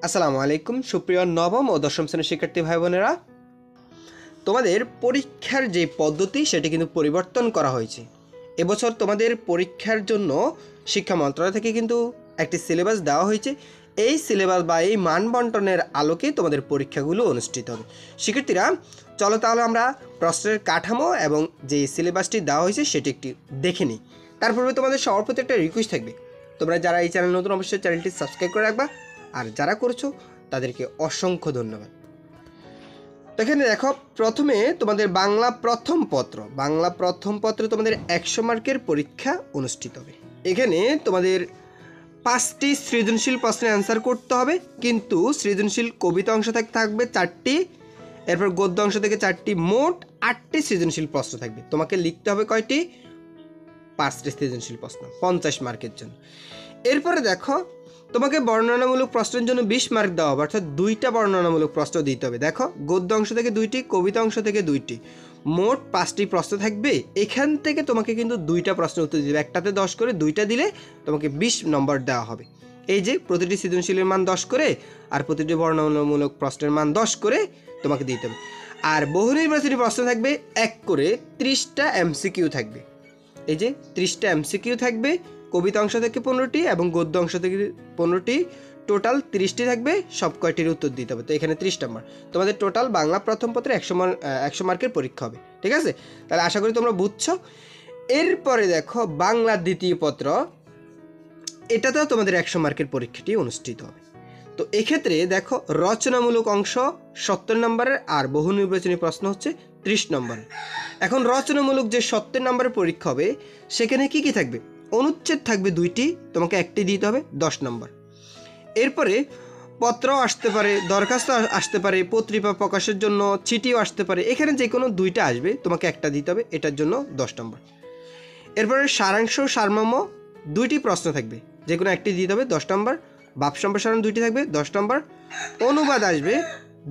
আসসালামু আলাইকুম সুপ্রিয় নবম ও দশম শ্রেণীর শিক্ষার্থী ভাই বোনেরা, তোমাদের পরীক্ষার যে পদ্ধতি সেটি কিন্তু পরিবর্তন করা হয়েছে। এবছর তোমাদের পরীক্ষার জন্য শিক্ষা মন্ত্রণালয় থেকে কিন্তু একটি সিলেবাস দেওয়া হয়েছে। এই সিলেবাস বা এই মানবন্টনের আলোকে তোমাদের পরীক্ষাগুলো অনুষ্ঠিত হবে। শিক্ষার্থীরা, চলো তাহলে আমরা প্রশ্নের কাঠামো এবং যে সিলেবাসটি দেওয়া হয়েছে সেটি একটি দেখে নিই। তার পূর্বে তোমাদের সবার প্রতি একটা রিকোয়েস্ট থাকবে, তোমরা যারা এই চ্যানেল নতুন অবশ্যই চ্যানেলটি সাবস্ক্রাইব করে রাখবা, আর যারা করছো তাদেরকে অসংখ্য ধন্যবাদ। তো এখানে দেখো, প্রথমে তোমাদের বাংলা প্রথম পত্রে তোমাদের 100 মার্কের পরীক্ষা অনুষ্ঠিত হবে। এখানে তোমাদের 5টি সৃজনশীল প্রশ্নের অ্যান্সার করতে হবে, কিন্তু সৃজনশীল কবিতা অংশ থাকবে 4টি, এরপর গদ্য অংশ থেকে 4টি, মোট 8টি সৃজনশীল প্রশ্ন থাকবে। তোমাকে লিখতে হবে কয়টি? 5টি সৃজনশীল প্রশ্ন, 50 মার্কের জন্য। এরপরে দেখো, তোমাকে বর্ণনামূলক প্রশ্নের জন্য 20 মার্ক দেওয়া হবে, অর্থাৎ 2টা বর্ণনামূলক প্রশ্ন দিতে হবে। দেখো, গদ্য অংশ থেকে 2টি, কবিতা অংশ থেকে 2টি, মোট 5টি প্রশ্ন থাকবে। এখান থেকে তোমাকে কিন্তু 2টা প্রশ্ন উত্তর দিতে হবে, একটাতে 10 করে, 2টা দিলে তোমাকে 20 নম্বর দেওয়া হবে। এই যে প্রতিটি সৃজনশীলের মান 10 করে আর প্রতিটি বর্ণনামূলক প্রশ্নের মান 10 করে তোমাকে দিতে হবে। আর বহু নির্বাচনী প্রশ্ন থাকবে 1 করে, 30টা এমসিকিউ থাকবে। এই যে 30টা এমসিকিউ থাকবে, কবিতা অংশ থেকে 15টি এবং গদ্য অংশ থেকে 15টি, টোটাল 30টি থাকবে। সব কয়টির উত্তর দিতে হবে। তো এখানে 30 নম্বর তোমাদের টোটাল বাংলা প্রথম পত্রে 100 মার্কের পরীক্ষা হবে। ঠিক আছে, তাহলে আশা করি তোমরা বুঝছো। এরপরে দেখো, বাংলা দ্বিতীয় পত্র, এটাতেও তোমাদের 100 মার্কের পরীক্ষাটি অনুষ্ঠিত হবে। তো এক্ষেত্রে দেখো, রচনামূলক অংশ 70 নম্বরের আর বহু নির্বাচনী প্রশ্ন হচ্ছে 30 নম্বরের। এখন রচনামূলক যে 70 নম্বরের পরীক্ষা হবে সেখানে কি কি থাকবে? অনুচ্ছেদ থাকবে 2টি, তোমাকে 1টি দিতে হবে, 10 নম্বর। এরপরে পত্রও আসতে পারে, দরখাস্ত আসতে পারে, পত্রিকা প্রকাশের জন্য চিঠিও আসতে পারে। এখানে যে কোনো 2টা আসবে, তোমাকে 1টা দিতে হবে, এটার জন্য 10 নম্বর। এরপরে সারাংশ সারমর্ম 2টি প্রশ্ন থাকবে, যে কোনো 1টি দিতে হবে, 10 নম্বর। ভাব সম্প্রসারণ 2টি থাকবে, 10 নম্বর। অনুবাদ আসবে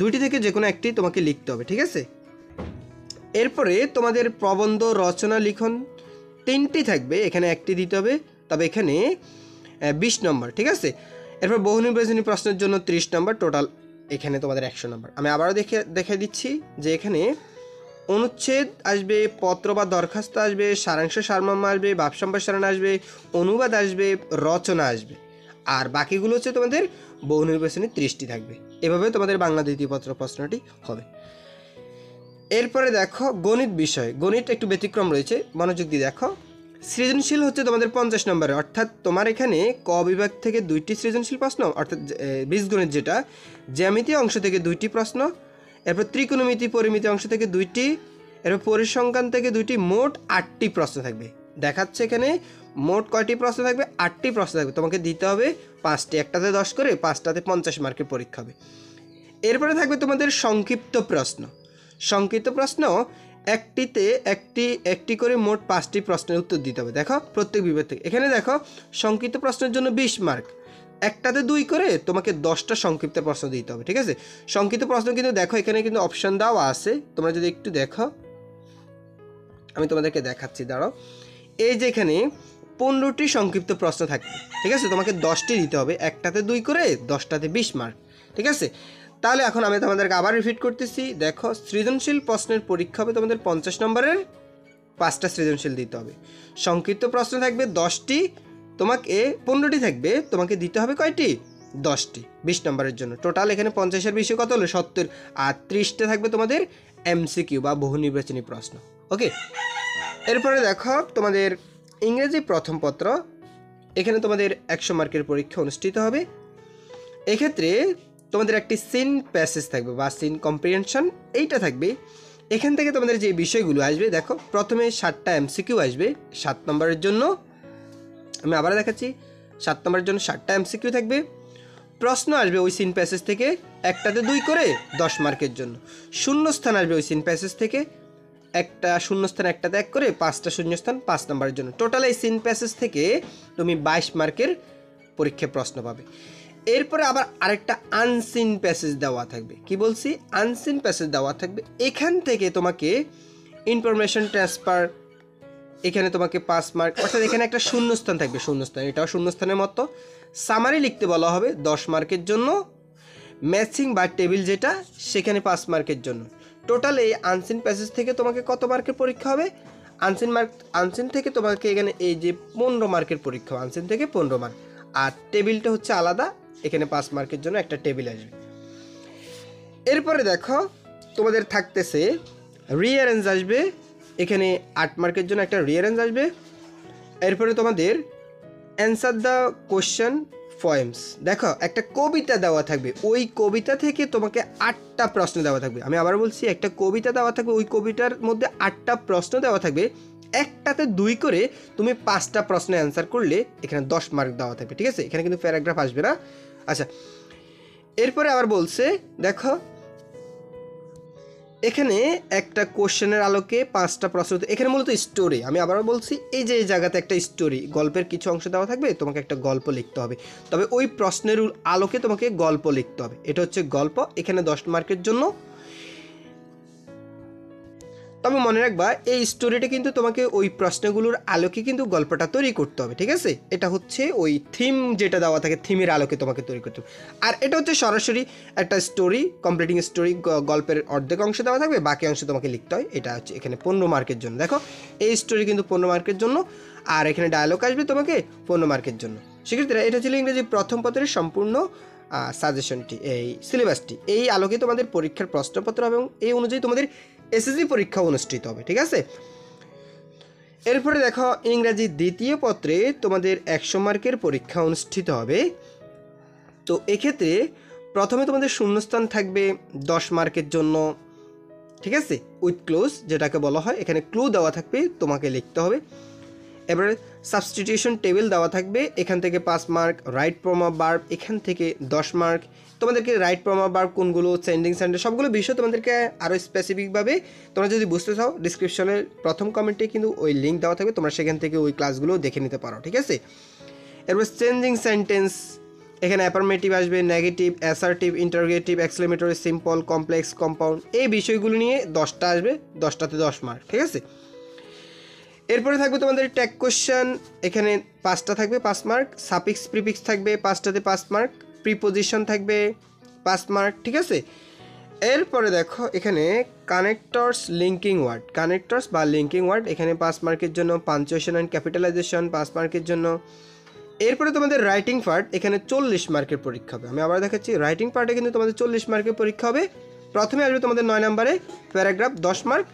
2টি থেকে যে কোনো 1টি তোমাকে লিখতে হবে। ঠিক আছে, এরপরে তোমাদের প্রবন্ধ রচনা লিখন 3টি থাকবে, এখানে 1টি দিতে হবে, তবে এখানে 20 নম্বর। ঠিক আছে, এরপর বহু নির্বাচনী প্রশ্নের জন্য 30 নম্বর, টোটাল এখানে তোমাদের 100 নম্বর। আমি আবারও দেখে দিচ্ছি যে এখানে অনুচ্ছেদ আসবে, পত্র বা দরখাস্ত আসবে, সারাংশ সারমর্ম আসবে, ভাব সম্প্রসারণ আসবে, অনুবাদ আসবে, রচনা আসবে, আর বাকিগুলো হচ্ছে তোমাদের বহু নির্বাচনী 30টি থাকবে। এভাবে তোমাদের বাংলা দ্বিতীয় পত্র প্রশ্নটি হবে। এরপরে দেখো, গণিত বিষয়, গণিত একটু ব্যতিক্রম রয়েছে, মনোযোগ দিয়ে দেখো। সৃজনশীল হচ্ছে তোমাদের 50 নম্বরে, অর্থাৎ তোমার এখানে ক বিভাগ থেকে 2টি সৃজনশীল প্রশ্ন, অর্থাৎ বীজগণিত যেটা, জ্যামিতি অংশ থেকে 2টি প্রশ্ন, এরপর ত্রিকোণমিতি পরিমিতি অংশ থেকে 2টি, এরপর পরিসংখ্যান থেকে 2টি, মোট 8টি প্রশ্ন থাকবে। দেখাচ্ছে এখানে মোট কয়টি প্রশ্ন থাকবে? 8টি প্রশ্ন থাকবে, তোমাকে দিতে হবে 5টি, একটাতে 10 করে, 5টাতে 50 মার্কের পরীক্ষা হবে। এরপরে থাকবে তোমাদের সংক্ষিপ্ত প্রশ্ন। সংক্ষিপ্ত প্রশ্ন একটি করে মোট 5টি প্রশ্নের উত্তর দিতে হবে। দেখো, প্রত্যেক বিভাগ থেকে। এখানে দেখো, সংক্ষিপ্ত প্রশ্নের জন্য 20 মার্ক, একটাতে 2 করে তোমাকে 10টা সংক্ষিপ্ত প্রশ্ন দিতে হবে। ঠিক আছে, সংক্ষিপ্ত প্রশ্ন কিন্তু দেখো এখানে কিন্তু অপশন দেওয়া আছে, তোমরা যদি একটু দেখো, আমি তোমাদেরকে দেখাচ্ছি, দাঁড়াও। এই যে এখানে 15টি সংক্ষিপ্ত প্রশ্ন থাকবে। ঠিক আছে, তোমাকে 10টি দিতে হবে, একটাতে 2 করে, 10টাতে 20 মার্ক। ঠিক আছে, তাহলে এখন আমি তোমাদেরকে আবার রিপিট করতেছি। দেখো, সৃজনশীল প্রশ্নের পরীক্ষা হবে তোমাদের 50 নম্বরের, 5টা সৃজনশীল দিতে হবে। সংক্ষিপ্ত প্রশ্ন থাকবে 10টি, তোমাকে 15টি থাকবে, তোমাকে দিতে হবে কয়টি? 10টি, 20 নম্বরের জন্য। টোটাল এখানে 50-এর বেশি কত হলো? 70। আর 30টা থাকবে তোমাদের এমসিকিউ বা বহু নির্বাচনী প্রশ্ন। ওকে, এরপরে দেখো, তোমাদের ইংরেজি প্রথম পত্র, এখানে তোমাদের 100 মার্কের পরীক্ষা অনুষ্ঠিত হবে। এক্ষেত্রে তোমাদের একটি সিন প্যাসেজ থাকবে বা সিন কম্প্রিহেনশন, এইটা থাকবে। এখান থেকে তোমাদের যে বিষয়গুলো আসবে, দেখো, প্রথমে 7টা এমসিকিউ আসবে 7 নম্বরের জন্য। আমি আবার দেখাচ্ছি, 7 নম্বরের জন্য 7টা এমসিকিউ থাকবে। প্রশ্ন আসবে ওই সিন প্যাসেজ থেকে, একটাতে 2 করে, 10 মার্কের জন্য। শূন্যস্থান আসবে ওই সিন প্যাসেজ থেকে, একটা শূন্যস্থান, একটাতে 1 করে, 5টা শূন্যস্থান 5 নম্বরের জন্য। টোটাল এই সিন প্যাসেজ থেকে তুমি 22 মার্কের পরীক্ষায় প্রশ্ন পাবে। এরপরে আবার আরেকটা আনসিন প্যাসেজ দেওয়া থাকবে। কি বলছি? আনসিন প্যাসেজ দেওয়া থাকবে। এখান থেকে তোমাকে ইনফরমেশন ট্রান্সফার, এখানে তোমাকে 5 মার্ক, অর্থাৎ এখানে একটা শূন্যস্থান থাকবে, শূন্যস্থান, এটাও শূন্যস্থানের মতো। সামারি লিখতে বলা হবে 10 মার্কের জন্য। ম্যাচিং বা টেবিল যেটা সেখানে 5 মার্কের জন্য। টোটাল এই আনসিন প্যাসেজ থেকে তোমাকে কত মার্কের পরীক্ষা হবে? আনসিন থেকে তোমাকে এখানে এই যে 15 মার্কের পরীক্ষা, আনসিন থেকে 15 মার্ক। আর টেবিলটা হচ্ছে আলাদা, এখানে 5 মার্কের জন্য একটা টেবিল আসবে। এরপরে দেখো তোমাদের থাকতেছে রিঅ্যারেঞ্জ আসবে, এখানে 8 মার্কের জন্য একটা রিঅ্যারেঞ্জ আসবে। এরপরে তোমাদের অ্যান্সার দ্য কোশ্চেন পয়েমস, দেখো একটা কবিতা দেওয়া থাকবে, ওই কবিতা থেকে তোমাকে 8টা প্রশ্ন দেওয়া থাকবে। আমি আবার বলছি, একটা কবিতা দেওয়া থাকবে, ওই কবিতার মধ্যে 8টা প্রশ্ন দেওয়া থাকবে, একটাতে 2 করে তুমি 5টা প্রশ্নে অ্যান্সার করলে এখানে 10 মার্ক দেওয়া থাকবে, ঠিক আছে? এখানে কিন্তু প্যারাগ্রাফ আসবে না। আচ্ছা, এরপরে আবার বলছে দেখো এখানে একটা কোশ্চেনের আলোকে 5টা প্রশ্ন, এখানে মূলত স্টোরি, আমি আবার বলছি এই যে এই জায়গাতে একটা স্টোরি, গল্পের কিছু অংশ দেওয়া থাকবে, তোমাকে একটা গল্প লিখতে হবে, তবে ওই প্রশ্নের আলোকে তোমাকে গল্প লিখতে হবে, এটা হচ্ছে গল্প, এখানে 10 মার্কের জন্য। তবে মনে রাখবা এই স্টোরিটা কিন্তু তোমাকে ওই প্রশ্নগুলোর আলোকে কিন্তু গল্পটা তৈরি করতে হবে, ঠিক আছে? এটা হচ্ছে ওই থিম যেটা দেওয়া থাকে, থিমের আলোকে তোমাকে তৈরি করতে হবে। আর এটা হচ্ছে সরাসরি একটা স্টোরি, কমপ্লিটিং স্টোরি, গল্পের অর্ধেক অংশ দেওয়া থাকবে, বাকি অংশ তোমাকে লিখতে হয়। এটা হচ্ছে এখানে 15 মার্কের জন্য। দেখো এই স্টোরি কিন্তু 15 মার্কের জন্য, আর এখানে ডায়লগ আসবে তোমাকে 15 মার্কের জন্য। সেক্ষেত্রে এটা ছিল ইংরেজি প্রথম পত্রের সম্পূর্ণ সাজেশনটি, এই সিলেবাসটি, এই আলোকে তোমাদের পরীক্ষার প্রশ্নপত্র এবং এই অনুযায়ী তোমাদের এসএসসি পরীক্ষা অনুষ্ঠিত হবে, ঠিক আছে? এরপরে দেখো ইংরাজি দ্বিতীয় পত্রে তোমাদের 100 মার্কের পরীক্ষা অনুষ্ঠিত হবে। তো এক্ষেত্রে প্রথমে তোমাদের শূন্যস্থান থাকবে 10 মার্কের জন্য, ঠিক আছে? উইথ ক্লোজ যেটাকে বলা হয়, এখানে ক্লু দেওয়া থাকবে, তোমাকে লিখতে হবে। এবারে সাবস্টিটিউশন টেবিল দেওয়া থাকবে, এখান থেকে 5 mark. Right form of verb এখান থেকে 10 মার্ক। তোমাদেরকে রাইট ফর্ম অফ ভার্ব কোনগুলো, সেন্ডিং সেন্টেন্স, সবগুলো বিষয় তোমাদেরকে আরও স্পেসিফিকভাবে তোমরা যদি বুঝতে চাও ডিসক্রিপশনের প্রথম কমেন্টে কিন্তু ওই লিঙ্ক দেওয়া থাকবে, তোমরা সেখান থেকে ওই ক্লাসগুলো দেখে নিতে পারো, ঠিক আছে? এরপর চেঞ্জিং সেন্টেন্স, এখানে অ্যাফার্মেটিভ আসবে, negative, assertive, interrogative, exclamatory, simple, complex, compound, এই বিষয়গুলো নিয়ে 10টা আসবে, 10টাতে 10 মার্ক, ঠিক আছে? এরপরে থাকবে তোমাদের ট্যাগ কোশ্চেন, এখানে 5টা থাকবে 5 মার্ক। সাফিক্স প্রিফিক্স থাকবে 5টাতে 5 মার্ক। প্রিপোজিশন থাকবে 5 মার্ক, ঠিক আছে? এরপরে দেখো এখানে কানেক্টরস লিঙ্কিং ওয়ার্ড, কানেক্টরস বা লিঙ্কিং ওয়ার্ড, এখানে 5 মার্কের জন্য। পাঞ্চুয়েশন অ্যান্ড ক্যাপিটালাইজেশন 5 মার্কের জন্য। এরপরে তোমাদের রাইটিং পার্ট, এখানে 40 মার্কের পরীক্ষা হবে। আমি আবার দেখাচ্ছি, রাইটিং পার্টে কিন্তু তোমাদের 40 মার্কের পরীক্ষা হবে। প্রথমে আসবে তোমাদের 9 নম্বরে প্যারাগ্রাফ, 10 মার্ক।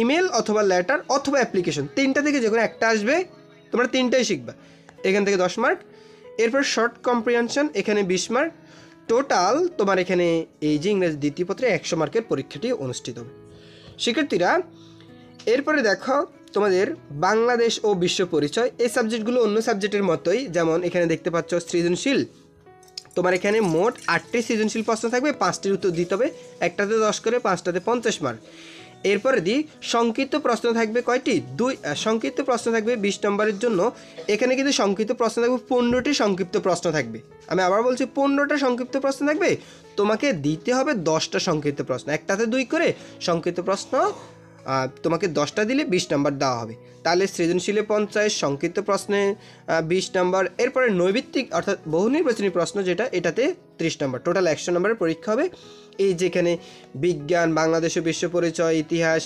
ইমেল অথবা লেটার অথবা অ্যাপ্লিকেশন, 3টা থেকে যে কোনো একটা আসবে, তোমরা 3টাই শিখবা, এখান থেকে 10 মার্ক। এরপর শর্ট কম্প্রিহেনশন, এখানে 20 মার্ক। টোটাল তোমার এখানে এই যে ইংরেজি দ্বিতীয় পত্রে 100 মার্কের পরীক্ষাটি অনুষ্ঠিত হবে। শিক্ষার্থীরা এরপরে দেখো তোমাদের বাংলাদেশ ও বিশ্ব পরিচয়, এই সাবজেক্টগুলো অন্য সাবজেক্টের মতোই, যেমন এখানে দেখতে পাচ্ছ সৃজনশীল, তোমার এখানে মোট 8টি সৃজনশীল প্রশ্ন থাকবে, 5টির উত্তর দিতে হবে, একটাতে 10 করে, 5টাতে 50 মার্ক। এরপরে সংক্ষিপ্ত প্রশ্ন থাকবে কয়টি? 2 সংক্ষিপ্ত প্রশ্ন থাকবে 20 নম্বরের জন্য। এখানে কিন্তু সংক্ষিপ্ত প্রশ্ন থাকবে 15টি সংক্ষিপ্ত প্রশ্ন থাকবে। আমি আবার বলছি 15টা সংক্ষিপ্ত প্রশ্ন থাকবে, তোমাকে দিতে হবে 10টা সংক্ষিপ্ত প্রশ্ন, একটাতে 2 করে সংক্ষিপ্ত প্রশ্ন তোমাকে 10টা দিলে 20 নম্বর দেওয়া হবে। তাহলে সৃজনশীলে 50, সংক্ষিপ্ত প্রশ্নে 20 নম্বর। এরপরে নৈবিত্তিক অর্থাৎ বহু নির্বাচনী প্রশ্ন যেটা, এটাতে 30 নম্বর, টোটাল 100 নম্বরের পরীক্ষা হবে। এই যেখানে বিজ্ঞান, বাংলাদেশ ও বিশ্ব পরিচয়, ইতিহাস,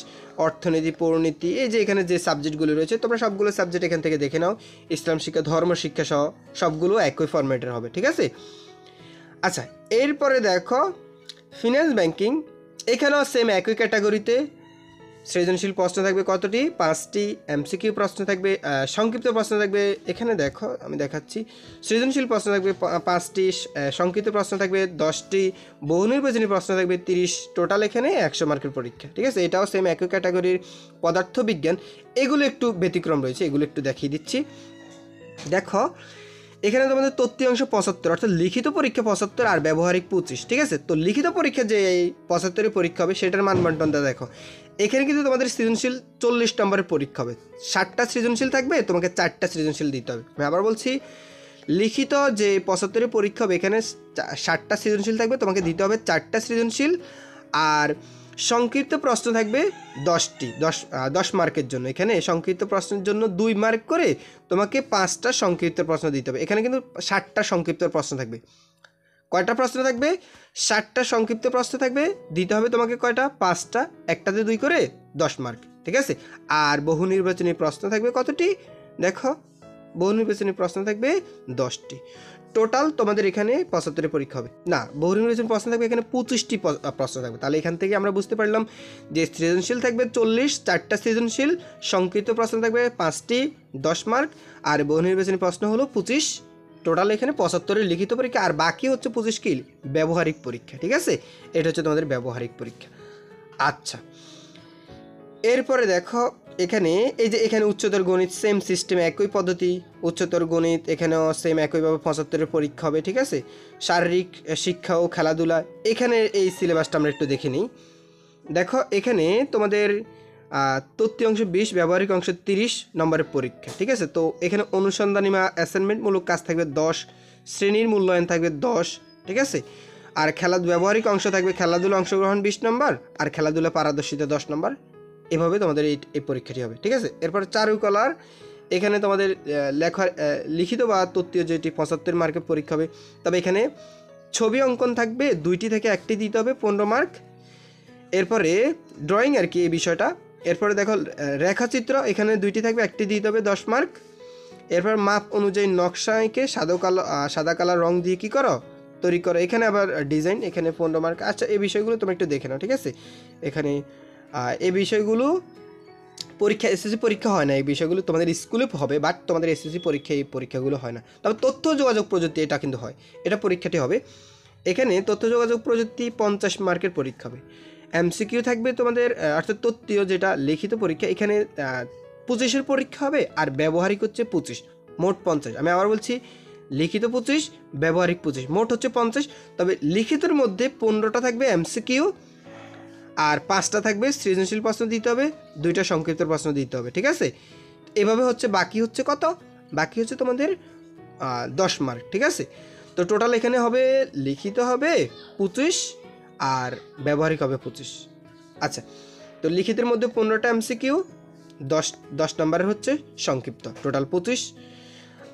অর্থনীতি, পৌরনীতি, এই যে এখানে যে সাবজেক্টগুলো রয়েছে, তোমরা সবগুলো সাবজেক্ট এখান থেকে দেখে নাও, ইসলাম শিক্ষা, ধর্ম শিক্ষা সহ সবগুলো একই ফরম্যাটের হবে, ঠিক আছে? আচ্ছা, এরপরে দেখো ফিন্যান্স ব্যাংকিং, এখানেও সেম একই ক্যাটাগরিতে সৃজনশীল প্রশ্ন থাকবে কতটি? 5টি। এমসিকিউ প্রশ্ন থাকবে, সংক্ষিপ্ত প্রশ্ন থাকবে, এখানে দেখো আমি দেখাচ্ছি, সৃজনশীল প্রশ্ন থাকবে 5টি, সংক্ষিপ্ত প্রশ্ন থাকবে 10টি, বহু নির্বাচনী প্রশ্ন থাকবে 30। টোটাল এখানে 100 মার্কের পরীক্ষা, ঠিক আছে? এটাও সেম একই ক্যাটাগরির। পদার্থবিজ্ঞান, এগুলো একটু ব্যতিক্রম রয়েছে, এগুলো একটু দেখিয়ে দিচ্ছি। দেখো এখানে তোমাদের তথ্যাংশ 75, অর্থাৎ লিখিত পরীক্ষা 75 আর ব্যবহারিক 25, ঠিক আছে? তো লিখিত পরীক্ষা যে এই 75 পরীক্ষা হবে, সেটার মানবন্টনটা দেখো। এখানে কিন্তু তোমাদের সৃজনশীল 40 নম্বরের পরীক্ষা হবে, 60টা সৃজনশীল থাকবে, তোমাকে 4টা সৃজনশীল দিতে হবে। আমি আবার বলছি, লিখিত যে 75 পরীক্ষা হবে, এখানে 60টা সৃজনশীল থাকবে, তোমাকে দিতে হবে 4টা সৃজনশীল। আর সংক্ষিপ্ত প্রশ্ন থাকবে 10টি, 10 মার্কের জন্য। এখানে সংক্ষিপ্ত প্রশ্নের জন্য 2 মার্ক করে তোমাকে 5টা সংক্ষিপ্ত প্রশ্ন দিতে হবে। এখানে কিন্তু 60টা সংক্ষিপ্ত প্রশ্ন থাকবে। কয়টা প্রশ্ন থাকবে? 60টা সংক্ষিপ্ত প্রশ্ন থাকবে, দিতে হবে তোমাকে কয়টা? 5টা, একটাতে 2 করে 10 মার্ক, ঠিক আছে। আর বহু নির্বাচনী প্রশ্ন থাকবে কতটি? দেখো, বহু নির্বাচনী প্রশ্ন থাকবে 10টি। টোটাল তোমাদের এখানে 75 পরীক্ষা হবে না, বহু নির্বাচনী প্রশ্ন থাকবে এখানে 25টি প্রশ্ন থাকবে। তাহলে এখান থেকে আমরা বুঝতে পারলাম যে সৃজনশীল থাকবে 40, 4টা সৃজনশীল, সংক্ষিপ্ত প্রশ্ন থাকবে 5টি 10 মার্ক, আর বহু নির্বাচনী প্রশ্ন হলো 25। টোটাল এখানে 75-এর লিখিত পরীক্ষা, আর বাকি হচ্ছে 25 কি ব্যবহারিক পরীক্ষা, ঠিক আছে। এটা হচ্ছে তোমাদের ব্যবহারিক পরীক্ষা। আচ্ছা, এরপরে দেখো এখানে এই যে এখানে উচ্চতর গণিত সেম সিস্টেম, একই পদ্ধতি, উচ্চতর গণিত এখানেও সেম একইভাবে 75-এর পরীক্ষা হবে, ঠিক আছে। শারীরিক শিক্ষা ও খেলাধুলা, এখানে এই সিলেবাসটা আমরা একটু দেখে নিই। দেখো এখানে তোমাদের তত্ত্বীয় অংশ 20, ব্যবহারিক অংশ 30 নম্বরের পরীক্ষা, ঠিক আছে। তো এখানে অনুসন্ধানী বা অ্যাসাইনমেন্টমূলক কাজ থাকবে 10, শ্রেণীর মূল্যায়ন থাকবে 10, ঠিক আছে। আর ব্যবহারিক অংশ থাকবে খেলাধুলা অংশগ্রহণ 20 নম্বর, আর খেলাধুলা পারদর্শিতা 10 নম্বর। এভাবে তোমাদের এই পরীক্ষাটি হবে, ঠিক আছে। এরপর চারুকলার এখানে তোমাদের লিখিত বা তত্ত্বীয় যেটি 75 মার্কের পরীক্ষা হবে, তবে এখানে ছবি অঙ্কন থাকবে 2টি থেকে 1টি দিতে হবে 15 মার্ক। এরপরে ড্রয়িং আর কি এই বিষয়টা। এরপরে দেখো রেখাচিত্র, এখানে 2টি থাকবে, 1টি দিতে হবে 10 মার্ক। এরপর মাপ অনুযায়ী নকশা এঁকে সাদা কালার রং দিয়ে কী করো? তৈরি করো। এখানে আবার ডিজাইন, এখানে 15 মার্ক। আচ্ছা, এই বিষয়গুলো তোমরা একটু দেখে নাও, ঠিক আছে। এখানে এই বিষয়গুলো পরীক্ষা, এসএসসি পরীক্ষা হয় না, এই বিষয়গুলো তোমাদের স্কুলে হবে, বাট তোমাদের এসএসসি পরীক্ষা এই পরীক্ষাগুলো হয় না। তবে তথ্য যোগাযোগ প্রযুক্তি এটা কিন্তু হয়, এটা পরীক্ষাটি হবে। এখানে তথ্য যোগাযোগ প্রযুক্তি 50 মার্কের পরীক্ষা হবে। এমসিকিউ থাকবে তোমাদের, অর্থাৎ তত্ত্বীয় যেটা লিখিত পরীক্ষা, এখানে 25-এর পরীক্ষা হবে, আর ব্যবহারিক হচ্ছে 25, মোট 50। আমি আবার বলছি, লিখিত 25, ব্যবহারিক 25, মোট হচ্ছে 50। তবে লিখিতের মধ্যে 15টা থাকবে এমসিকিউ, আর 5টা থাকবে সৃজনশীল প্রশ্ন দিতে হবে, 2টা সংক্ষিপ্ত প্রশ্ন দিতে হবে, ঠিক আছে। এভাবে হচ্ছে বাকি হচ্ছে কত? বাকি হচ্ছে তোমাদের 10 মার্ক, ঠিক আছে। তো টোটাল এখানে হবে লিখিত হবে 25, আর ব্যবহারিক হবে 25। আচ্ছা, তো লিখিতের মধ্যে 15টা এমসিকিউ, 10 নম্বরের হচ্ছে সংক্ষিপ্ত, টোটাল 25।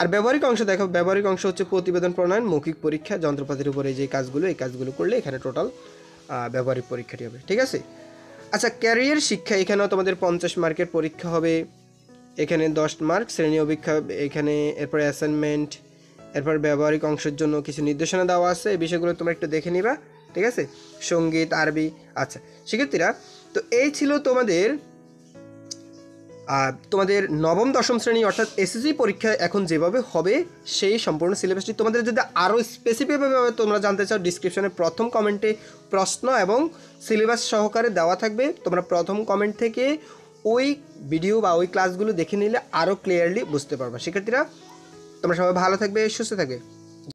আর ব্যবহারিক অংশ দেখো, ব্যবহারিক অংশ হচ্ছে প্রতিবেদন প্রণয়ন, মৌখিক পরীক্ষা, যন্ত্রপাতির উপরে যে কাজগুলো, এই কাজগুলো করলে এখানে টোটাল ব্যবহারিক পরীক্ষাটি হবে, ঠিক আছে। আচ্ছা, ক্যারিয়ার শিক্ষা, এখানেও তোমাদের 50 মার্কের পরীক্ষা হবে, এখানে 10 মার্ক শ্রেণী অভিক্ষা, এখানে এরপরে অ্যাসাইনমেন্ট, এরপর ব্যবহারিক অংশের জন্য কিছু নির্দেশনা দেওয়া আছে, এই বিষয়গুলো তোমরা একটু দেখে নিবা, ঠিক আছে। সঙ্গীত, আরবি। আচ্ছা শিক্ষার্থীরা, তো এই ছিল তোমাদের নবম দশম শ্রেণী অর্থাৎ এসএসসি পরীক্ষা এখন যেভাবে হবে সেই সম্পূর্ণ সিলেবাসটি। তোমাদের যদি আরও স্পেসিফিকভাবে তোমরা জানতে চাও, ডিসক্রিপশনে প্রথম কমেন্টে প্রশ্ন এবং সিলেবাস সহকারে দেওয়া থাকবে। তোমরা প্রথম কমেন্ট থেকে ওই ভিডিও বা ওই ক্লাসগুলো দেখে নিলে আরও ক্লিয়ারলি বুঝতে পারবে। শিক্ষার্থীরা, তোমরা সবাই ভালো থাকবে, সুস্থ থাকবে।